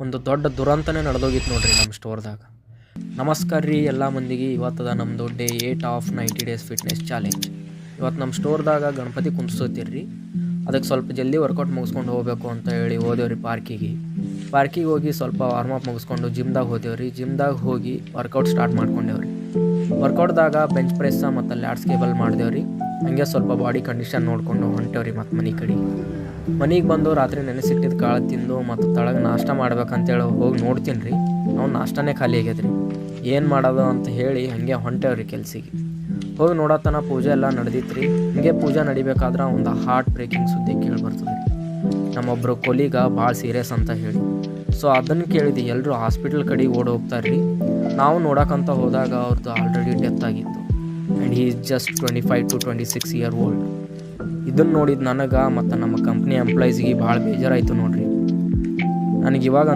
ಒಂದು ದೊಡ್ಡ ದುರಂತನೇ ನಡೆದೋಗಿತ್ತು ನೋಡ್ರಿ ನಮ್ಮ ಸ್ಟೋರ್ದಾಗ. ನಮಸ್ಕಾರ ರೀ ಎಲ್ಲ ಮಂದಿಗೆ. ಇವತ್ತದ ನಮ್ಮದು day 8 of 90 days fitness challenge. ಇವತ್ತು ನಮ್ಮ ಸ್ಟೋರ್ದಾಗ ಗಣಪತಿ ಕುಂದಿಸೋತಿರ್ರಿ. ಅದಕ್ಕೆ ಸ್ವಲ್ಪ ಜಲ್ದಿ ವರ್ಕೌಟ್ ಮುಗಿಸ್ಕೊಂಡು ಹೋಗಬೇಕು ಅಂತ ಹೇಳಿ ಹೋದೇವ್ರಿ ಪಾರ್ಕಿಗೆ ಹೋಗಿ ಸ್ವಲ್ಪ ವಾರ್ಮಪ್ ಮುಗಿಸ್ಕೊಂಡು ಜಿಮ್ದಾಗ ಹೋದೇವ್ರಿ. ಜಿಮ್ದಾಗ ಹೋಗಿ ವರ್ಕೌಟ್ ಸ್ಟಾರ್ಟ್ ಮಾಡ್ಕೊಂಡೇವ್ರಿ. ವರ್ಕೌಟ್ದಾಗ ಬೆಂಚ್ ಪ್ರೆಸ್ ಮತ್ತು ಲ್ಯಾಟ್ಸ್ ಕೇಬಲ್ ಮಾಡಿದೆವ್ರಿ. ಹಂಗೆ ಸ್ವಲ್ಪ ಬಾಡಿ ಕಂಡೀಷನ್ ನೋಡಿಕೊಂಡು ಹೊಂಟೇವ್ರಿ. ಮತ್ತು ಮನೆಗೆ ಬಂದು ರಾತ್ರಿ ನೆನೆಸಿಟ್ಟಿದ್ದು ಕಾಳು ತಿಂದು ಮತ್ತು ತಳಗೆ ನಾಷ್ಟ ಮಾಡ್ಬೇಕಂತೇಳಿ ಹೋಗಿ ನೋಡ್ತೀನಿ ರೀ. ನಾವು ನಾಷ್ಟನೇ ಖಾಲಿ ಆಗ್ಯದ್ರಿ. ಏನು ಮಾಡೋದು ಅಂತ ಹೇಳಿ ಹಾಗೆ ಹೊಂಟೇವ್ರಿ ಕೆಲ್ಸಿಗೆ. ಹೋಗಿ ನೋಡೋತನ ಪೂಜೆ ಎಲ್ಲ ನಡೆದಿತ್ತು ರೀ. ಹಂಗೆ ಪೂಜೆ ನಡಿಬೇಕಾದ್ರೆ ಒಂದು ಹಾರ್ಟ್ ಬ್ರೇಕಿಂಗ್ ಸುದ್ದಿ ಕೇಳಿ ಬರ್ತದೆ ರೀ. ನಮ್ಮೊಬ್ಬರು ಕೊಲೀಗ ಭಾಳ ಸೀರಿಯಸ್ ಅಂತ ಹೇಳಿ. ಸೊ ಅದನ್ನು ಕೇಳಿದ್ದು ಎಲ್ಲರೂ ಹಾಸ್ಪಿಟಲ್ ಕಡೆಗೆ ಓಡಿ ಹೋಗ್ತಾರೆ ರೀ. ನಾವು ನೋಡೋಕ್ಕಂತ ಹೋದಾಗ ಅವ್ರದ್ದು ಆಲ್ರೆಡಿ ಡೆತ್ ಆಗಿತ್ತು. And he is just 25 to 26 year old. ಇದನ್ನು ನೋಡಿದ್ದು ನನಗೆ ಮತ್ತು ನಮ್ಮ ಕಂಪ್ನಿ ಎಂಪ್ಲಾಯೀಸ್ಗೆ ಭಾಳ ಬೇಜಾರಾಯಿತು ನೋಡ್ರಿ. ನನಗೆ ಇವಾಗ